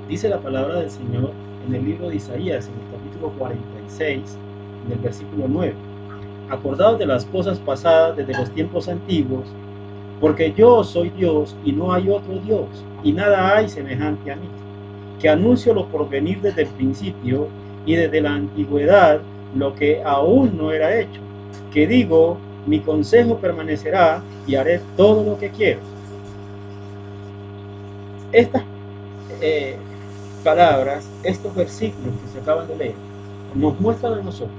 Dice la palabra del Señor en el libro de Isaías, en el capítulo 46, en el versículo 9. Acordaos de las cosas pasadas desde los tiempos antiguos, porque yo soy Dios y no hay otro Dios, y nada hay semejante a mí, que anuncio lo por venir desde el principio y desde la antigüedad lo que aún no era hecho, que digo, mi consejo permanecerá y haré todo lo que quiero. Estas palabras, estos versículos que se acaban de leer, nos muestran a nosotros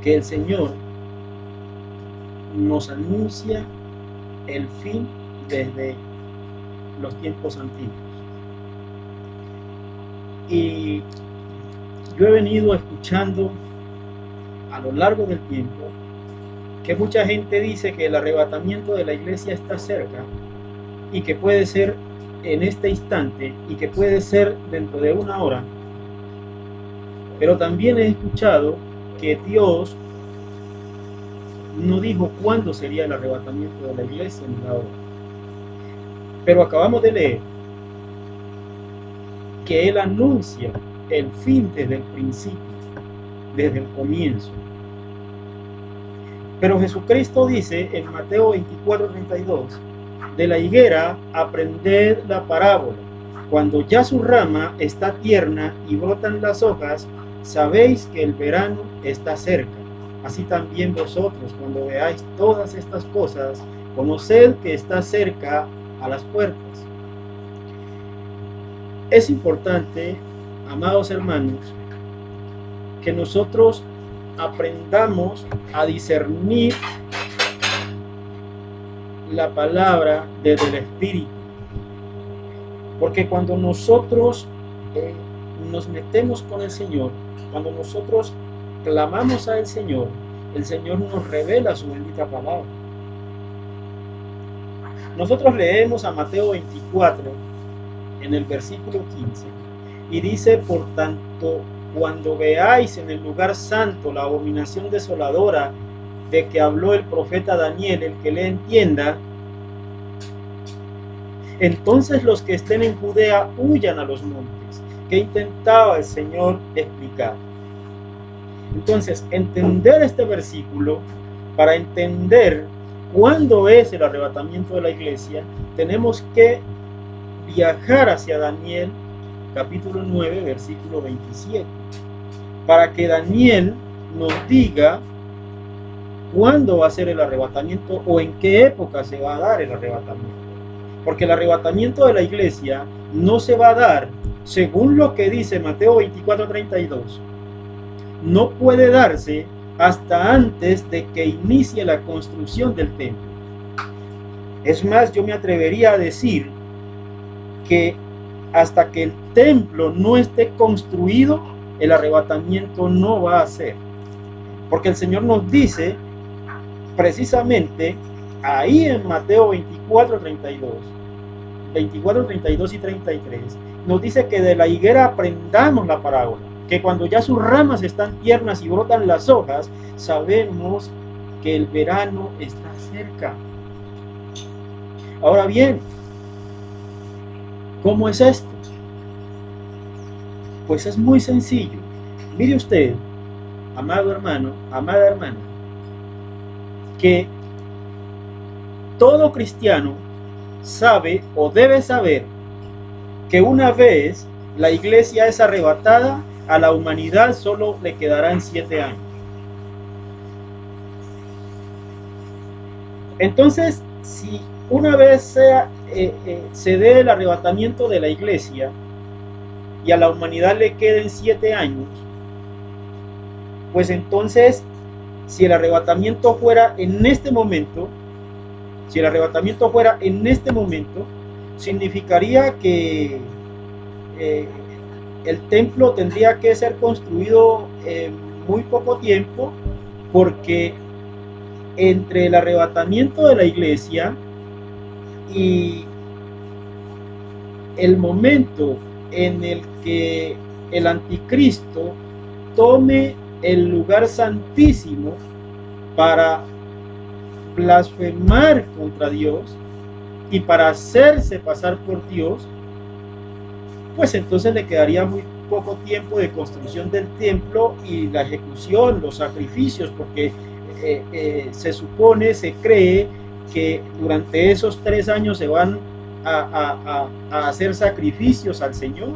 que el Señor nos anuncia el fin desde los tiempos antiguos. Y yo he venido escuchando a lo largo del tiempo que mucha gente dice que el arrebatamiento de la iglesia está cerca y que puede ser en este instante y que puede ser dentro de una hora. Pero también he escuchado que Dios no dijo cuándo sería el arrebatamiento de la iglesia ni la hora. Pero acabamos de leer que Él anuncia el fin desde el principio, desde el comienzo. Pero Jesucristo dice en Mateo 24:32, de la higuera aprended la parábola. Cuando ya su rama está tierna y brotan las hojas, sabéis que el verano está cerca. Así también vosotros, cuando veáis todas estas cosas, conoced que está cerca a las puertas. Es importante, amados hermanos, que nosotros aprendamos a discernir la palabra desde el Espíritu. Porque cuando nosotros nos metemos con el Señor, cuando nosotros clamamos al Señor, el Señor nos revela su bendita palabra. Nosotros leemos a Mateo 24 en el versículo 15 y dice, por tanto, cuando veáis en el lugar santo la abominación desoladora de que habló el profeta Daniel, el que le entienda, entonces los que estén en Judea huyan a los montes. ¿Qué intentaba el Señor explicar? Entonces, entender este versículo, para entender cuándo es el arrebatamiento de la iglesia, tenemos que viajar hacia Daniel, capítulo 9, versículo 27, para que Daniel nos diga cuándo va a ser el arrebatamiento o en qué época se va a dar el arrebatamiento. Porque el arrebatamiento de la iglesia no se va a dar, según lo que dice Mateo 24:32, no puede darse hasta antes de que inicie la construcción del templo. Es más, yo me atrevería a decir que hasta que el templo no esté construido, el arrebatamiento no va a ser. Porque el Señor nos dice precisamente ahí en Mateo 24:32 y 33, nos dice que de la higuera aprendamos la parábola, que cuando ya sus ramas están tiernas y brotan las hojas, sabemos que el verano está cerca. Ahora bien, ¿cómo es esto? Pues es muy sencillo. Mire usted, amado hermano, amada hermana, que todo cristiano sabe o debe saber que una vez la iglesia es arrebatada, a la humanidad solo le quedarán 7 años. Entonces, si una vez se dé el arrebatamiento de la iglesia y a la humanidad le queden 7 años, pues entonces, si el arrebatamiento fuera en este momento, significaría que el templo tendría que ser construido en muy poco tiempo, porque entre el arrebatamiento de la iglesia y el momento en el que el anticristo tome el lugar santísimo para blasfemar contra Dios y para hacerse pasar por Dios, pues entonces le quedaría muy poco tiempo de construcción del templo y la ejecución, los sacrificios, porque se supone, se cree que durante esos 3 años se van a hacer sacrificios al Señor.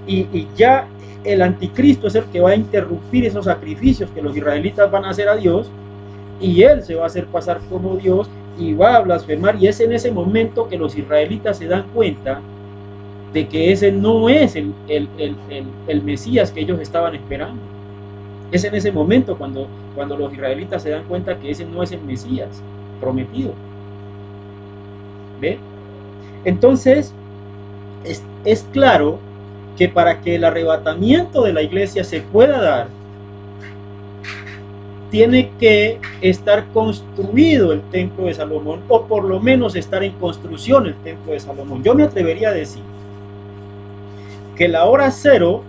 Y ya el anticristo es el que va a interrumpir esos sacrificios que los israelitas van a hacer a Dios, y él se va a hacer pasar como Dios y va a blasfemar, y es en ese momento que los israelitas se dan cuenta de que ese no es el Mesías que ellos estaban esperando. Es en ese momento cuando los israelitas se dan cuenta que ese no es el Mesías prometido. ¿Ve? Entonces, es claro que para que el arrebatamiento de la iglesia se pueda dar, tiene que estar construido el templo de Salomón, o por lo menos estar en construcción el templo de Salomón. Yo me atrevería a decir que la hora cero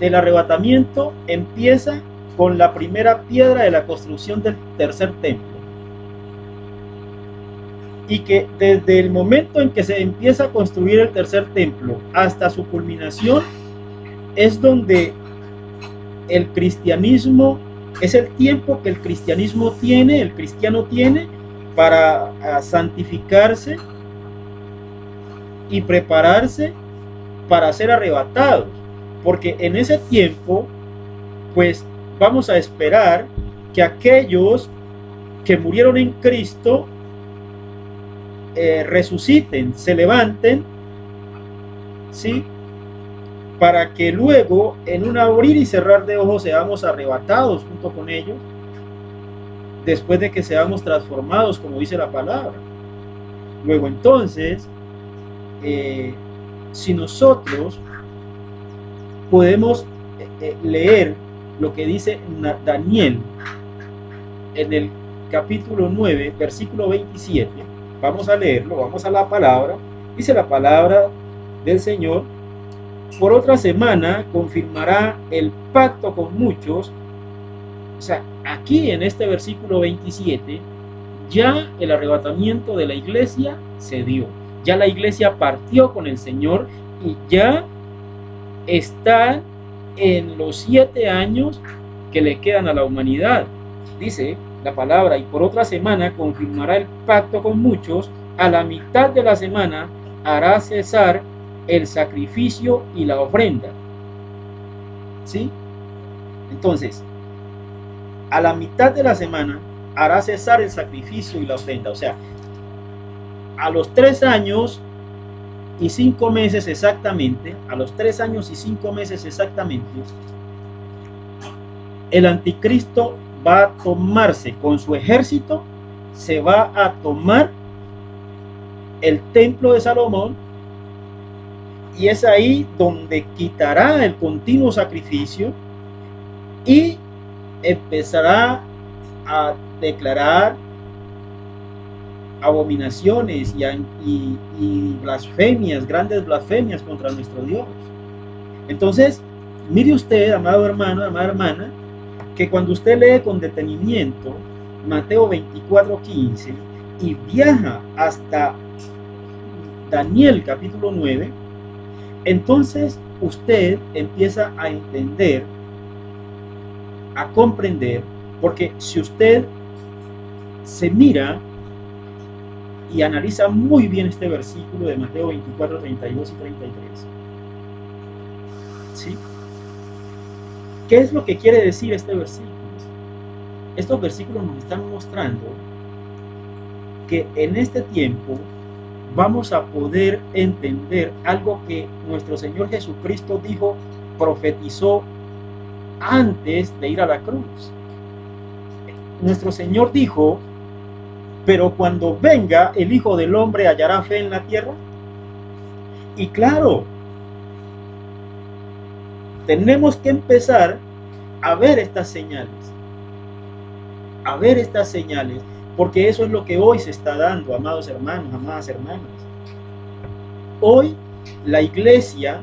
del arrebatamiento empieza con la primera piedra de la construcción del tercer templo, y que desde el momento en que se empieza a construir el tercer templo hasta su culminación es donde el cristianismo, es el tiempo que el cristiano tiene para santificarse y prepararse para ser arrebatados, porque en ese tiempo pues vamos a esperar que aquellos que murieron en Cristo resuciten, se levanten, ¿sí? Para que luego en un abrir y cerrar de ojos seamos arrebatados junto con ellos, después de que seamos transformados, como dice la palabra. Luego entonces, si nosotros podemos leer lo que dice Daniel en el capítulo 9, versículo 27, vamos a leerlo, vamos a la palabra. Dice la palabra del Señor: por otra semana confirmará el pacto con muchos. O sea, aquí en este versículo 27, ya el arrebatamiento de la iglesia se dio. Ya la iglesia partió con el Señor y ya está en los 7 años que le quedan a la humanidad. Dice la palabra: y por otra semana confirmará el pacto con muchos, a la mitad de la semana hará cesar el sacrificio y la ofrenda. ¿Sí? Entonces, a la mitad de la semana hará cesar el sacrificio y la ofrenda. O sea, a los 3 años y 5 meses exactamente, el anticristo va a tomarse con su ejército, se va a tomar el templo de Salomón, y es ahí donde quitará el continuo sacrificio y empezará a declarar abominaciones y blasfemias, grandes blasfemias contra nuestro Dios. Entonces, mire usted, amado hermano, amada hermana, que cuando usted lee con detenimiento Mateo 24:15 y viaja hasta Daniel capítulo 9, entonces usted empieza a entender, a comprender, porque si usted se mira y analiza muy bien este versículo de Mateo 24, 32 y 33, ¿sí? ¿Qué es lo que quiere decir este versículo? Estos versículos nos están mostrando que en este tiempo vamos a poder entender algo que nuestro Señor Jesucristo dijo, profetizó antes de ir a la cruz. Nuestro Señor dijo: pero cuando venga el Hijo del Hombre, ¿hallará fe en la tierra? Y claro, tenemos que empezar a ver estas señales, porque eso es lo que hoy se está dando, amados hermanos, amadas hermanas. Hoy la iglesia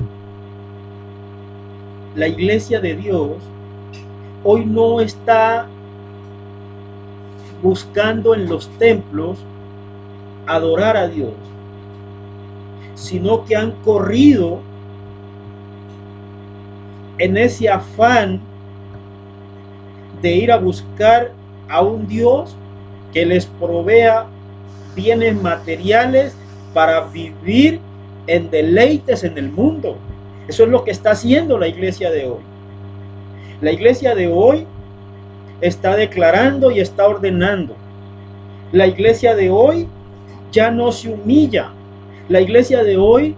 de Dios, hoy no está buscando en los templos adorar a Dios. sino que han corrido en ese afán de ir a buscar a un Dios que les provea bienes materiales para vivir en deleites en el mundo. Eso es lo que está haciendo la iglesia de hoy. La iglesia de hoy está declarando y está ordenando. La iglesia de hoy ya no se humilla. La iglesia de hoy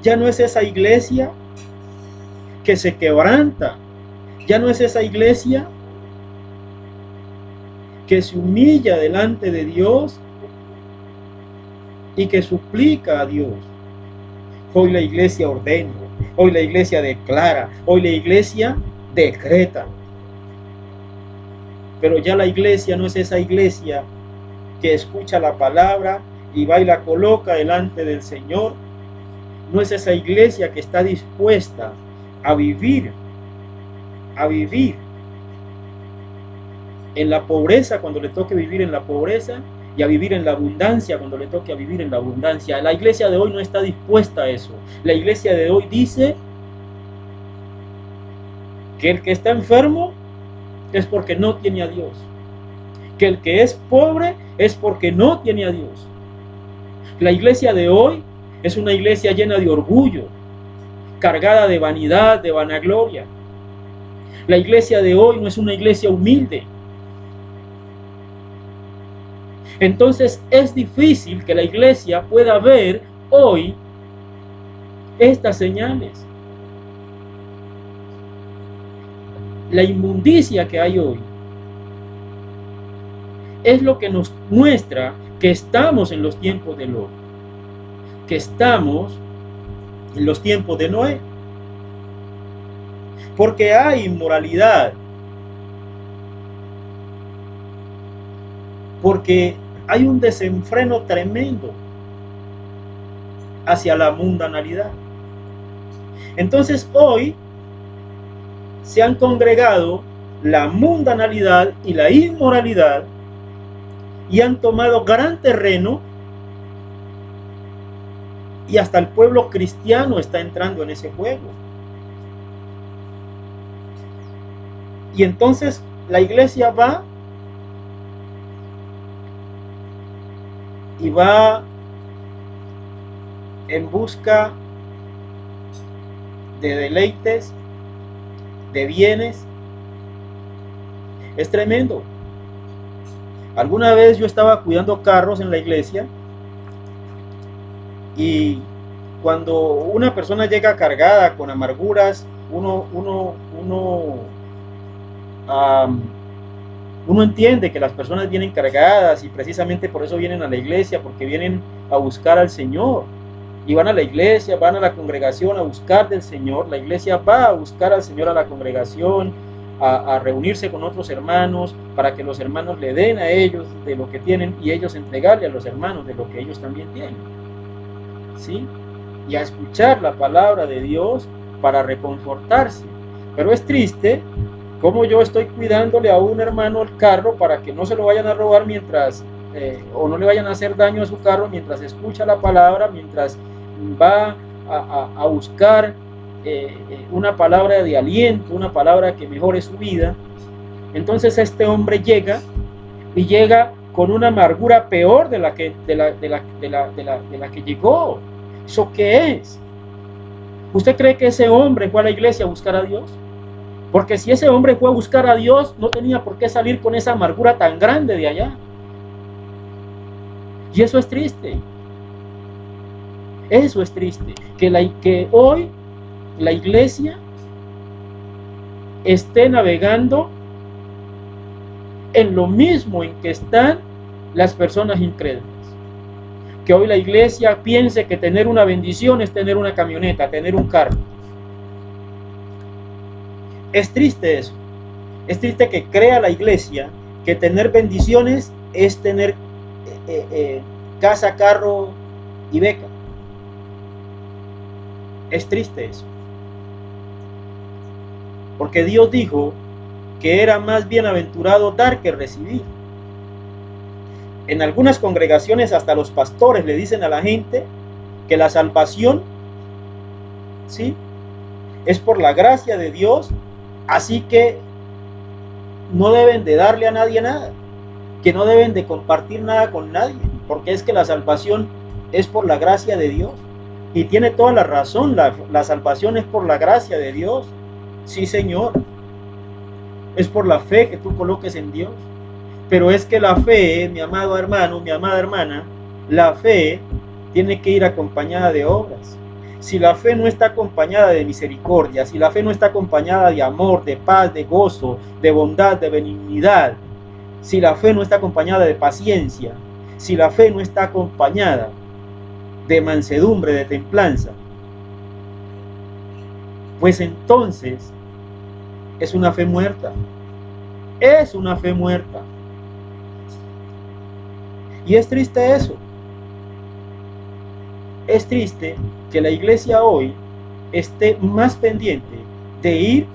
ya no es esa iglesia que se quebranta. Ya no es esa iglesia que se humilla delante de Dios y que suplica a Dios. Hoy la iglesia ordena, hoy la iglesia declara, hoy la iglesia decreta. Pero ya la iglesia no es esa iglesia que escucha la palabra y va y la coloca delante del Señor. No es esa iglesia que está dispuesta a vivir en la pobreza cuando le toque vivir en la pobreza y a vivir en la abundancia cuando le toque a vivir en la abundancia. La iglesia de hoy no está dispuesta a eso. La iglesia de hoy dice que el que está enfermo es porque no tiene a Dios, que el que es pobre es porque no tiene a Dios. La iglesia de hoy es una iglesia llena de orgullo, cargada de vanidad, de vanagloria. La iglesia de hoy no es una iglesia humilde. Entonces es difícil que la iglesia pueda ver hoy estas señales. La inmundicia que hay hoy es lo que nos muestra que estamos en los tiempos de Lot, que estamos en los tiempos de Noé. Porque hay inmoralidad, porque hay un desenfreno tremendo hacia la mundanalidad. Entonces hoy se han congregado la mundanalidad y la inmoralidad y han tomado gran terreno, y hasta el pueblo cristiano está entrando en ese juego. Y entonces la iglesia va y va en busca de deleites, de bienes. Es tremendo. Alguna vez yo estaba cuidando carros en la iglesia y cuando una persona llega cargada con amarguras, uno entiende que las personas vienen cargadas y precisamente por eso vienen a la iglesia, porque vienen a buscar al Señor. Y van a la iglesia, van a la congregación a buscar del Señor. La iglesia va a buscar al Señor a la congregación, a reunirse con otros hermanos, para que los hermanos le den a ellos de lo que tienen y ellos entregarle a los hermanos de lo que ellos también tienen. ¿Sí? Y a escuchar la palabra de Dios para reconfortarse. Pero es triste como yo estoy cuidándole a un hermano el carro para que no se lo vayan a robar mientras, o no le vayan a hacer daño a su carro mientras escucha la palabra, mientras va a buscar una palabra de aliento, una palabra que mejore su vida. Entonces este hombre llega con una amargura peor de la que llegó. ¿Eso qué es? ¿Usted cree que ese hombre fue a la iglesia a buscar a Dios? Porque si ese hombre fue a buscar a Dios, no tenía por qué salir con esa amargura tan grande de allá. Y eso es triste. Eso es triste. Que hoy la iglesia esté navegando en lo mismo en que están las personas incrédulas. Que hoy la iglesia piense que tener una bendición es tener una camioneta, tener un carro. Es triste eso. Es triste que crea la iglesia que tener bendiciones es tener casa, carro y beca. Es triste eso. Porque Dios dijo que era más bienaventurado dar que recibir. En algunas congregaciones hasta los pastores le dicen a la gente que la salvación, ¿sí?, es por la gracia de Dios, así que no deben de darle a nadie nada, que no deben de compartir nada con nadie, porque es que la salvación es por la gracia de Dios. Y tiene toda la razón, la salvación es por la gracia de Dios. Sí, Señor, es por la fe que tú coloques en Dios. Pero es que la fe, mi amado hermano, mi amada hermana, la fe tiene que ir acompañada de obras. Si la fe no está acompañada de misericordia, si la fe no está acompañada de amor, de paz, de gozo, de bondad, de benignidad, si la fe no está acompañada de paciencia, si la fe no está acompañada de mansedumbre, de templanza, pues entonces es una fe muerta. Es una fe muerta. Y es triste eso. Es triste que la iglesia hoy esté más pendiente de ir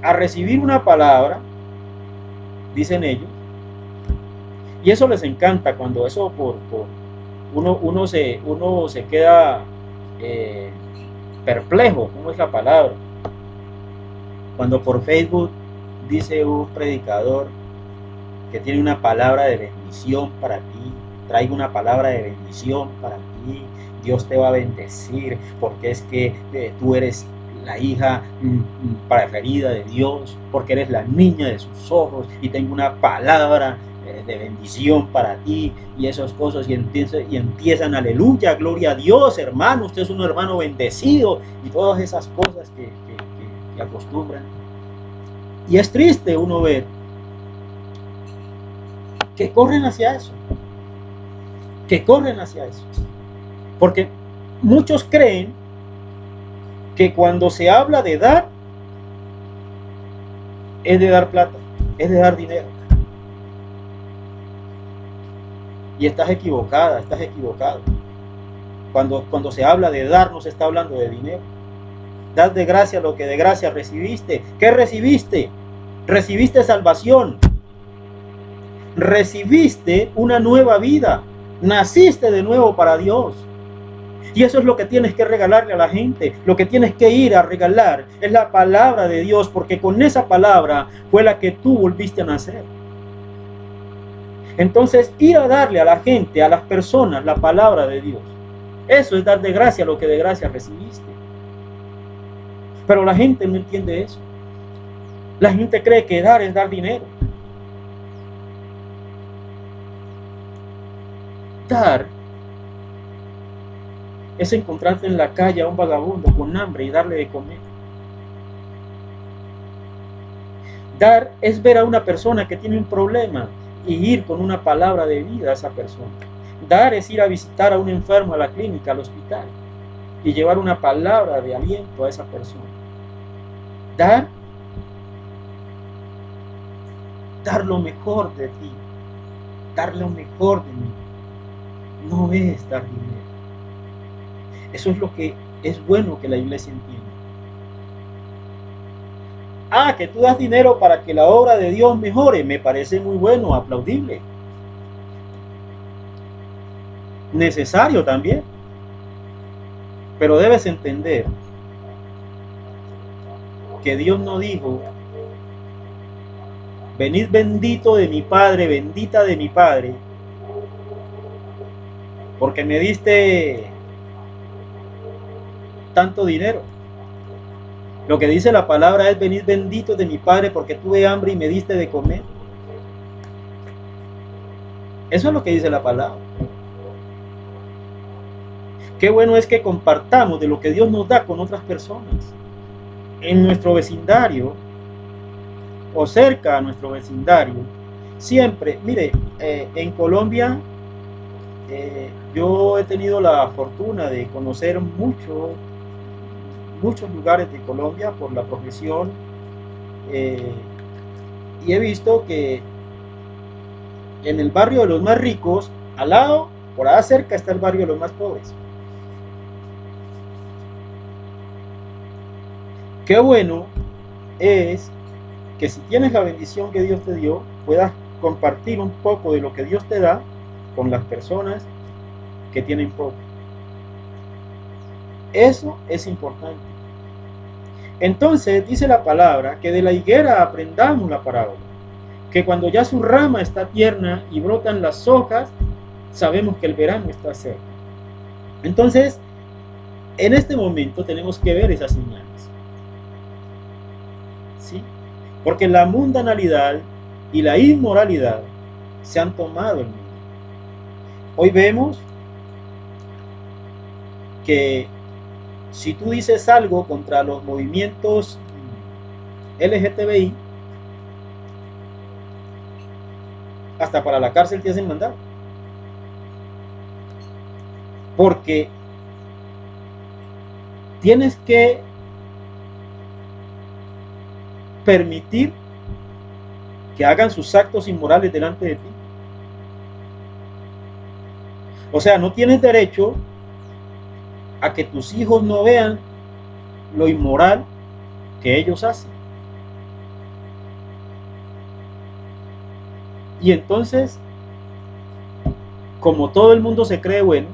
a recibir una palabra, dicen ellos, y eso les encanta cuando eso uno se queda perplejo. ¿Cómo es la palabra? Cuando por Facebook dice un predicador que tiene una palabra de bendición para ti, traigo una palabra de bendición para ti, Dios te va a bendecir porque es que tú eres la hija preferida de Dios, porque eres la niña de sus ojos y tengo una palabra de bendición para ti, y esas cosas, y empiezan, aleluya, gloria a Dios, hermano, usted es un hermano bendecido, y todas esas cosas que acostumbran. Y es triste uno ver que corren hacia eso, porque muchos creen que cuando se habla de dar, es de dar plata, es de dar dinero. Y estás equivocada, estás equivocado. Cuando se habla de dar, no se está hablando de dinero. Dad de gracia lo que de gracia recibiste. ¿Qué recibiste? Recibiste salvación. Recibiste una nueva vida. Naciste de nuevo para Dios. Y eso es lo que tienes que regalarle a la gente. Lo que tienes que ir a regalar es la palabra de Dios, porque con esa palabra fue la que tú volviste a nacer. Entonces, ir a darle a la gente, a las personas, la palabra de Dios. Eso es dar de gracia lo que de gracia recibiste. Pero la gente no entiende eso. La gente cree que dar es dar dinero. Dar es encontrarte en la calle a un vagabundo con hambre y darle de comer. Dar es ver a una persona que tiene un problema y ir con una palabra de vida a esa persona. Dar es ir a visitar a un enfermo a la clínica, al hospital, y llevar una palabra de aliento a esa persona. Dar lo mejor de ti, dar lo mejor de mí. No es dar dinero. Eso es lo que es bueno que la iglesia entienda. Que tú das dinero para que la obra de Dios mejore, me parece muy bueno, aplaudible. Necesario también. Pero debes entender que Dios no dijo: venid bendito de mi Padre, bendita de mi Padre, porque me diste tanto dinero. Lo que dice la palabra es: venid bendito de mi Padre, porque tuve hambre y me diste de comer. Eso es lo que dice la palabra. Qué bueno es que compartamos de lo que Dios nos da con otras personas. En nuestro vecindario, o cerca a nuestro vecindario, siempre, mire, en Colombia, yo he tenido la fortuna de conocer muchos lugares de Colombia por la profesión, y he visto que en el barrio de los más ricos, al lado, por allá cerca, está el barrio de los más pobres. Qué bueno es que si tienes la bendición que Dios te dio, puedas compartir un poco de lo que Dios te da con las personas que tienen poco. Eso es importante. Entonces dice la palabra que de la higuera aprendamos la parábola, que cuando ya su rama está tierna y brotan las hojas, sabemos que el verano está cerca. Entonces, en este momento tenemos que ver esas señales, ¿sí? Porque la mundanalidad y la inmoralidad se han tomado el mundo. Hoy vemos que si tú dices algo contra los movimientos LGTBI, hasta para la cárcel te hacen mandar. Porque tienes que permitir que hagan sus actos inmorales delante de ti. O sea, no tienes derecho a que tus hijos no vean lo inmoral que ellos hacen. Y entonces, como todo el mundo se cree bueno,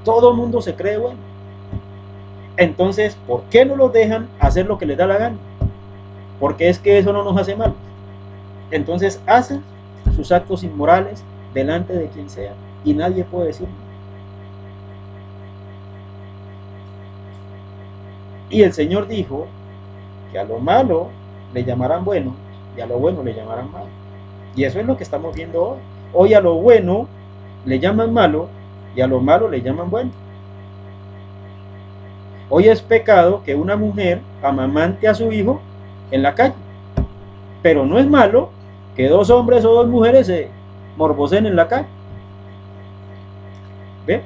todo el mundo se cree bueno, entonces, ¿por qué no los dejan hacer lo que les da la gana? Porque es que eso no nos hace mal. Entonces hacen sus actos inmorales delante de quien sea y nadie puede decir nada. Y el Señor dijo que a lo malo le llamarán bueno y a lo bueno le llamarán malo. Y eso es lo que estamos viendo hoy. Hoy a lo bueno le llaman malo y a lo malo le llaman bueno. Hoy es pecado que una mujer amamante a su hijo en la calle, pero no es malo que dos hombres o dos mujeres se morboseen en la calle. ¿Ve?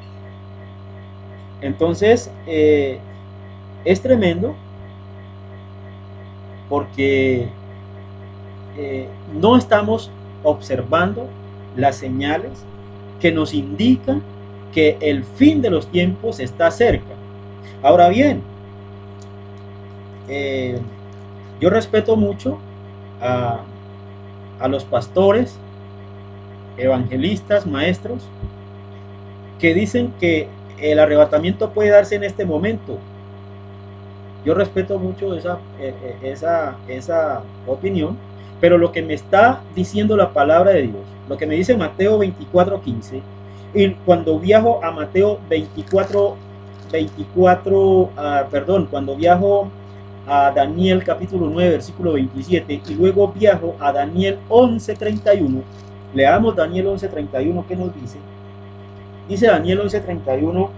Entonces es tremendo porque no estamos observando las señales que nos indican que el fin de los tiempos está cerca. Ahora bien, yo respeto mucho a los pastores, evangelistas, maestros, que dicen que el arrebatamiento puede darse en este momento. Yo respeto mucho esa opinión, pero lo que me está diciendo la palabra de Dios, lo que me dice Mateo 24:15, y cuando viajo a Mateo 24, cuando viajo a Daniel capítulo 9, versículo 27, y luego viajo a Daniel 11:31, leamos Daniel 11:31, ¿qué nos dice? Dice Daniel 11:31,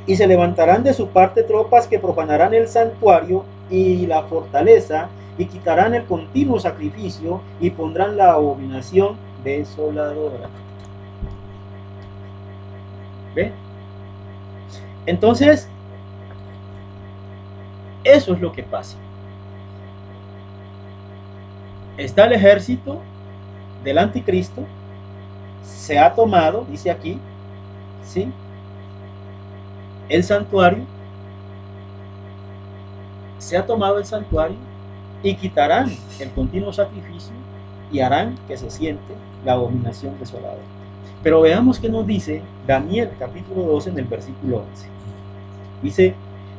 y se levantarán de su parte tropas que profanarán el santuario y la fortaleza, y quitarán el continuo sacrificio, y pondrán la abominación desoladora. ¿Ve? Entonces, eso es lo que pasa. Está el ejército del anticristo, se ha tomado, dice aquí, ¿sí?, el santuario, se ha tomado el santuario y quitarán el continuo sacrificio y harán que se siente la abominación desoladora. Pero veamos qué nos dice Daniel capítulo 12 en el versículo 11. Dice: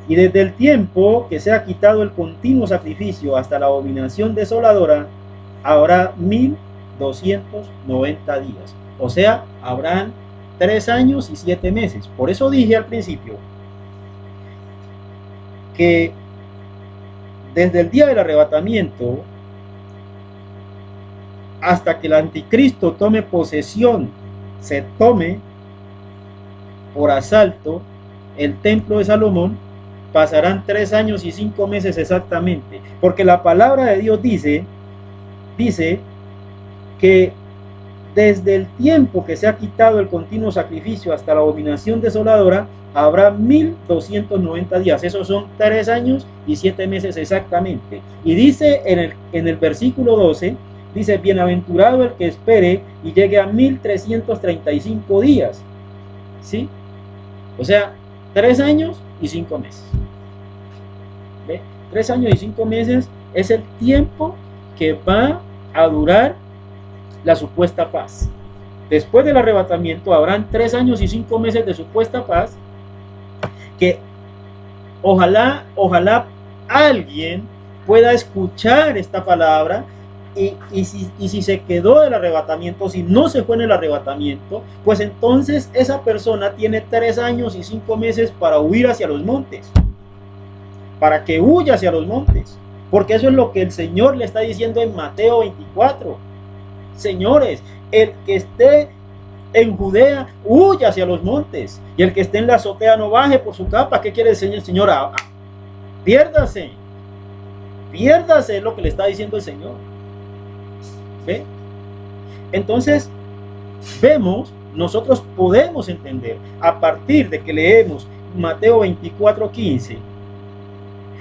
y desde el tiempo que se ha quitado el continuo sacrificio hasta la abominación desoladora, habrá 1290 días. O sea, habrán 3 años y 7 meses. Por eso dije al principio que desde el día del arrebatamiento hasta que el anticristo tome posesión, se tome por asalto el templo de Salomón, pasarán 3 años y 5 meses exactamente, porque la palabra de Dios dice que desde el tiempo que se ha quitado el continuo sacrificio hasta la abominación desoladora, habrá 1290 días. Esos son 3 años y 7 meses exactamente. Y dice en el versículo 12, dice: bienaventurado el que espere y llegue a 1335 días. ¿Sí? O sea, 3 años y 5 meses. ¿Ve? 3 años y 5 meses es el tiempo que va a durar la supuesta paz. Después del arrebatamiento habrán 3 años y 5 meses de supuesta paz, que ojalá alguien pueda escuchar esta palabra y si se quedó del arrebatamiento, si no se fue en el arrebatamiento, pues entonces esa persona tiene 3 años y 5 meses para huir hacia los montes, para que huya hacia los montes, porque eso es lo que el Señor le está diciendo en Mateo 24. Señores, el que esté en Judea huya hacia los montes, y el que esté en la azotea no baje por su capa. ¿Qué quiere decir el Señor? Piérdase, es lo que le está diciendo el Señor. ¿Ve? Entonces vemos, nosotros podemos entender a partir de que leemos Mateo 24:15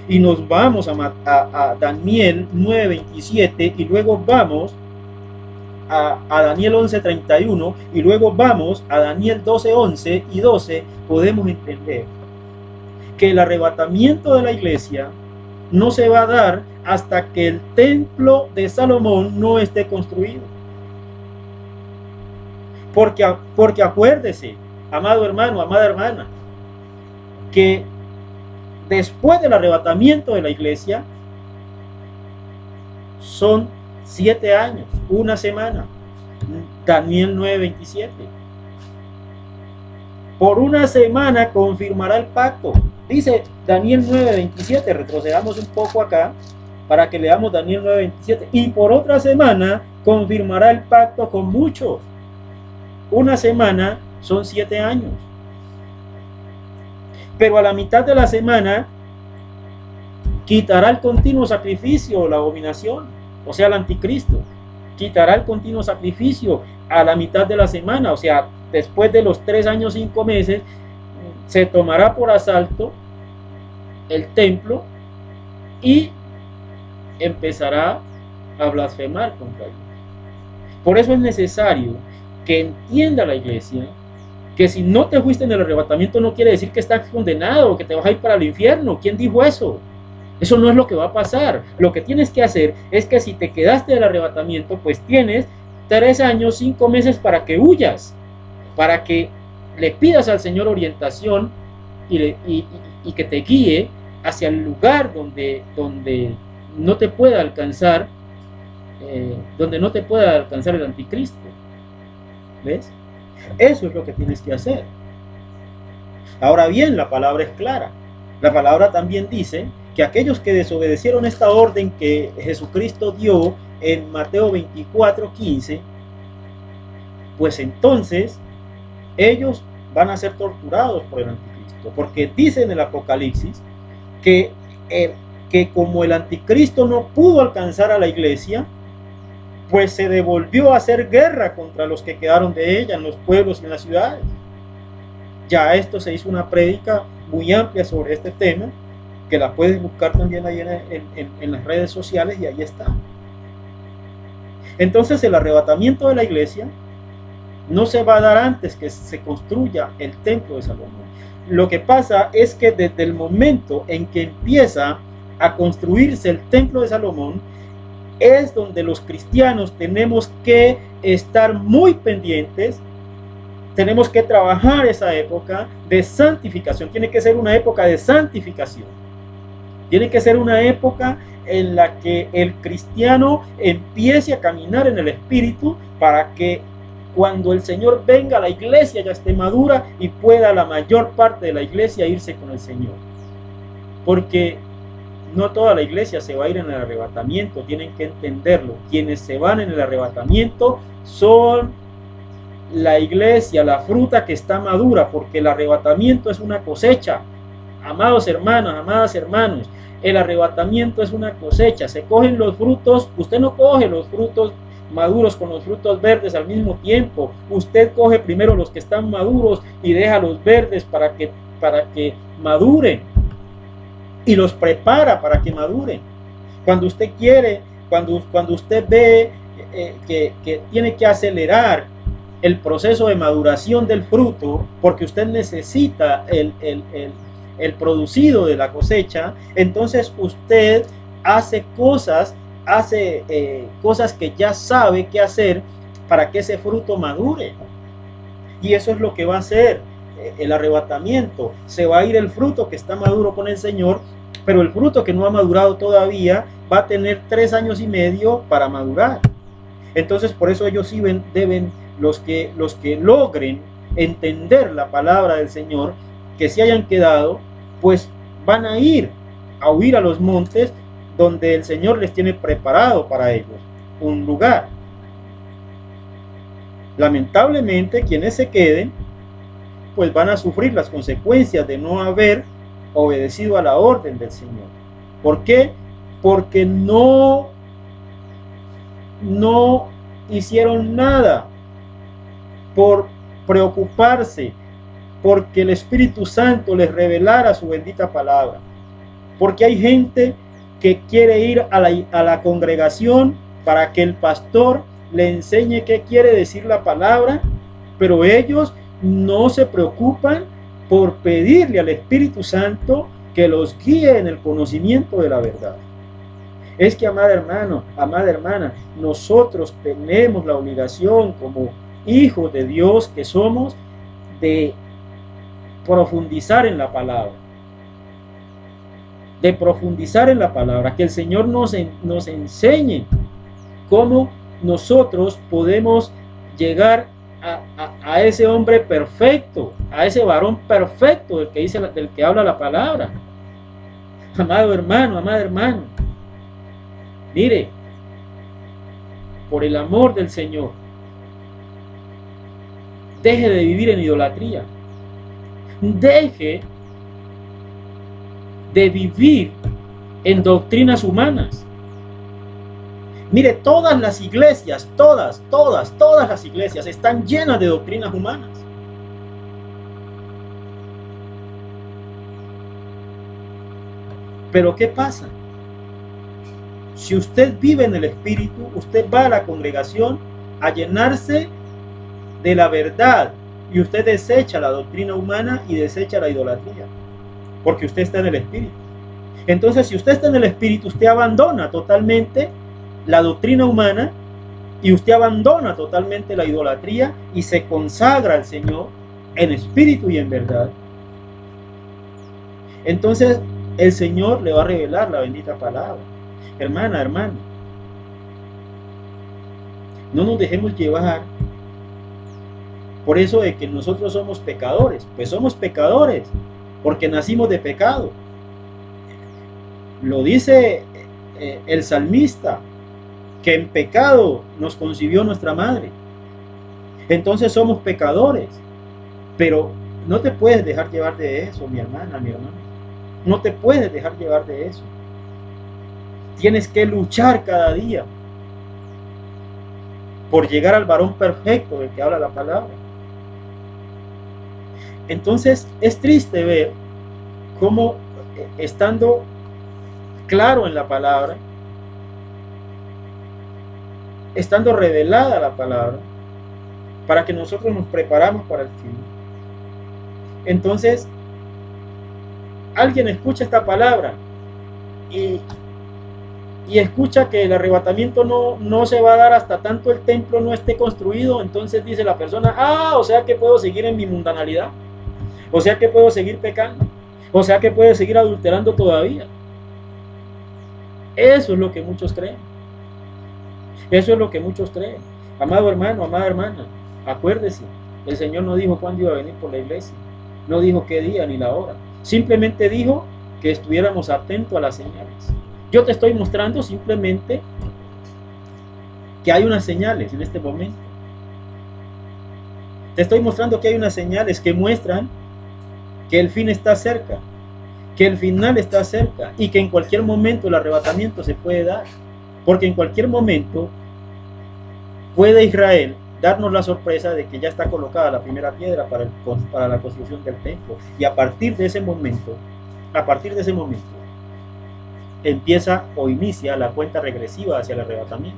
y nos vamos a Daniel 9:27 y luego vamos a Daniel 11:31 y luego vamos a Daniel 12:11 y 12, podemos entender que el arrebatamiento de la iglesia no se va a dar hasta que el templo de Salomón no esté construido. Porque acuérdese, amado hermano, amada hermana, que después del arrebatamiento de la iglesia son 7 años, 1 semana. Daniel 9:27. Por 1 semana confirmará el pacto. Dice Daniel 9:27. Retrocedamos un poco acá para que leamos Daniel 9:27. Y por otra semana confirmará el pacto con muchos. 1 semana son 7 años. Pero a la mitad de la semana quitará el continuo sacrificio, la abominación, o sea, el anticristo. Quitará el continuo sacrificio a la mitad de la semana, o sea, después de los 3 años 5 meses, se tomará por asalto el templo y empezará a blasfemar contra Dios. Por eso es necesario que entienda la iglesia que si no te fuiste en el arrebatamiento no quiere decir que estás condenado o que te vas a ir para el infierno. ¿Quién dijo eso? Eso no es lo que va a pasar. Lo que tienes que hacer es que si te quedaste del arrebatamiento, pues tienes 3 años, 5 meses para que huyas, para que le pidas al Señor orientación y que te guíe hacia el lugar donde no te pueda alcanzar, el anticristo. ¿Ves? Eso es lo que tienes que hacer. Ahora bien, la palabra es clara. La palabra también dice que aquellos que desobedecieron esta orden que Jesucristo dio en Mateo 24:15, pues entonces ellos van a ser torturados por el anticristo, porque dice en el Apocalipsis que como el anticristo no pudo alcanzar a la iglesia, pues se devolvió a hacer guerra contra los que quedaron de ella en los pueblos y en las ciudades. Ya esto se hizo una prédica muy amplia sobre este tema, que la puedes buscar también ahí en las redes sociales y ahí está. Entonces el arrebatamiento de la iglesia no se va a dar antes que se construya el templo de Salomón. Lo que pasa es que desde el momento en que empieza a construirse el templo de Salomón, es donde los cristianos tenemos que estar muy pendientes, tenemos que trabajar esa época de santificación. Tiene que ser una época de santificación, tiene que ser una época en la que el cristiano empiece a caminar en el Espíritu, para que cuando el Señor venga, la iglesia ya esté madura y pueda la mayor parte de la iglesia irse con el Señor. Porque no toda la iglesia se va a ir en el arrebatamiento, tienen que entenderlo. Quienes se van en el arrebatamiento son la iglesia, la fruta que está madura, porque el arrebatamiento es una cosecha. Amados hermanos, amadas hermanos, el arrebatamiento es una cosecha. Se cogen los frutos, usted no coge los frutos maduros con los frutos verdes al mismo tiempo. Usted coge primero los que están maduros y deja los verdes para que maduren, y los prepara para que maduren. Cuando usted quiere, cuando usted ve que tiene que acelerar el proceso de maduración del fruto, porque usted necesita el producido de la cosecha, entonces usted hace cosas hace cosas que ya sabe qué hacer para que ese fruto madure. Y eso es lo que va a hacer el arrebatamiento. Se va a ir el fruto que está maduro con el Señor, pero el fruto que no ha madurado todavía va a tener 3 años y medio para madurar. Entonces, por eso ellos sí deben, los que logren entender la palabra del Señor, que se hayan quedado, pues van a ir a huir a los montes donde el Señor les tiene preparado para ellos un lugar. Lamentablemente, quienes se queden, pues van a sufrir las consecuencias de no haber obedecido a la orden del Señor. ¿Por qué? Porque no hicieron nada por preocuparse, porque el Espíritu Santo les revelara su bendita palabra. Porque hay gente que quiere ir a la congregación para que el pastor le enseñe qué quiere decir la palabra, pero ellos no se preocupan por pedirle al Espíritu Santo que los guíe en el conocimiento de la verdad. Es que, amado hermano, amada hermana, nosotros tenemos la obligación como hijos de Dios que somos de profundizar en la palabra. De profundizar en la palabra, que el Señor nos enseñe cómo nosotros podemos llegar a ese hombre perfecto, a ese varón perfecto del que habla la palabra. Amado hermano, amada hermana, mire, por el amor del Señor, deje de vivir en idolatría, deje de vivir en doctrinas humanas. Mire, todas las iglesias, todas las iglesias están llenas de doctrinas humanas. Pero ¿qué pasa? Si usted vive en el Espíritu, usted va a la congregación a llenarse de la verdad y usted desecha la doctrina humana y desecha la idolatría, porque usted está en el Espíritu. Entonces, si usted está en el Espíritu, usted abandona totalmente la doctrina humana y usted abandona totalmente la idolatría y se consagra al Señor en espíritu y en verdad. Entonces el Señor le va a revelar la bendita palabra. Hermana, hermano, no nos dejemos llevar por eso de que nosotros somos pecadores. Pues somos pecadores porque nacimos de pecado. Lo dice el salmista, que en pecado nos concibió nuestra madre. Entonces somos pecadores, pero no te puedes dejar llevar de eso, mi hermana, mi hermano. No te puedes dejar llevar de eso. Tienes que luchar cada día por llegar al varón perfecto del que habla la palabra. Entonces es triste ver cómo, estando claro en la palabra, estando revelada la palabra, para que nosotros nos preparamos para el fin. Entonces, alguien escucha esta palabra y escucha que el arrebatamiento no se va a dar hasta tanto el templo no esté construido. Entonces dice la persona, o sea que puedo seguir en mi mundanalidad, o sea que puedo seguir pecando, o sea que puedo seguir adulterando todavía. Eso es lo que muchos creen. Eso es lo que muchos creen. Amado hermano, amada hermana, acuérdese, el Señor no dijo cuándo iba a venir por la iglesia, no dijo qué día ni la hora, simplemente dijo que estuviéramos atentos a las señales. Yo te estoy mostrando simplemente que hay unas señales en este momento. Te estoy mostrando que hay unas señales que muestran que el fin está cerca, que el final está cerca y que en cualquier momento el arrebatamiento se puede dar. Porque en cualquier momento puede Israel darnos la sorpresa de que ya está colocada la primera piedra para la construcción del templo. Y a partir de ese momento, empieza o inicia la cuenta regresiva hacia el arrebatamiento.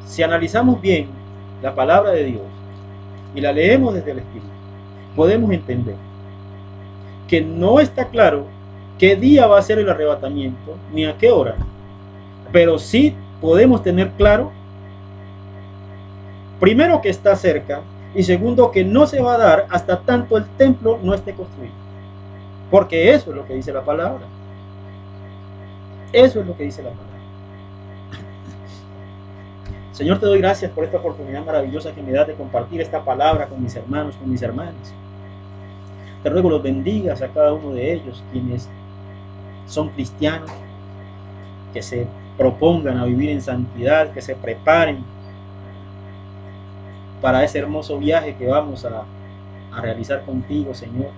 Si analizamos bien la palabra de Dios y la leemos desde el Espíritu, podemos entender que no está claro qué día va a ser el arrebatamiento, ni a qué hora. Pero sí podemos tener claro, primero, que está cerca, y segundo, que no se va a dar hasta tanto el templo no esté construido. Porque eso es lo que dice la palabra. Eso es lo que dice la palabra. Señor, te doy gracias por esta oportunidad maravillosa que me das de compartir esta palabra con mis hermanos, con mis hermanas. Te ruego los bendigas a cada uno de ellos, quienes son cristianos, que se propongan a vivir en santidad, que se preparen para ese hermoso viaje que vamos a realizar contigo, Señor.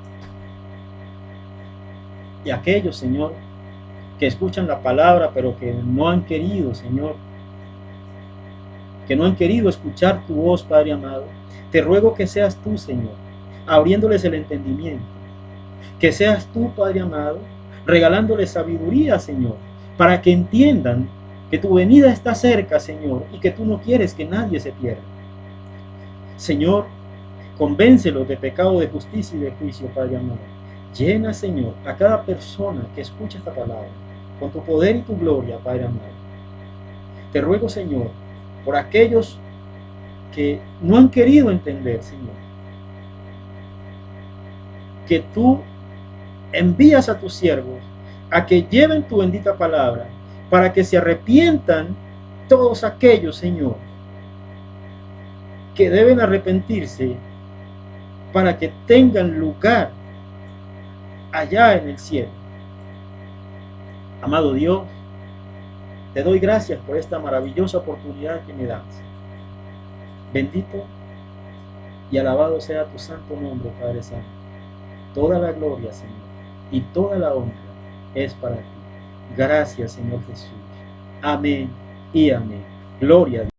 Y aquellos, Señor, que escuchan la palabra, pero que no han querido, Señor, que no han querido escuchar tu voz, Padre amado, te ruego que seas tú, Señor, abriéndoles el entendimiento, que seas tú, Padre amado, regalándoles sabiduría, Señor, para que entiendan que tu venida está cerca, Señor, y que tú no quieres que nadie se pierda. Señor, convéncelos de pecado, de justicia y de juicio, Padre amado. Llena, Señor, a cada persona que escucha esta palabra con tu poder y tu gloria, Padre amado. Te ruego, Señor, por aquellos que no han querido entender, Señor, que tú envías a tus siervos a que lleven tu bendita palabra para que se arrepientan todos aquellos, Señor, que deben arrepentirse para que tengan lugar allá en el cielo. Amado Dios, te doy gracias por esta maravillosa oportunidad que me das. Bendito y alabado sea tu santo nombre, Padre Santo. Toda la gloria, Señor, y toda la honra es para ti. Gracias, Señor Jesús. Amén y amén. Gloria a Dios.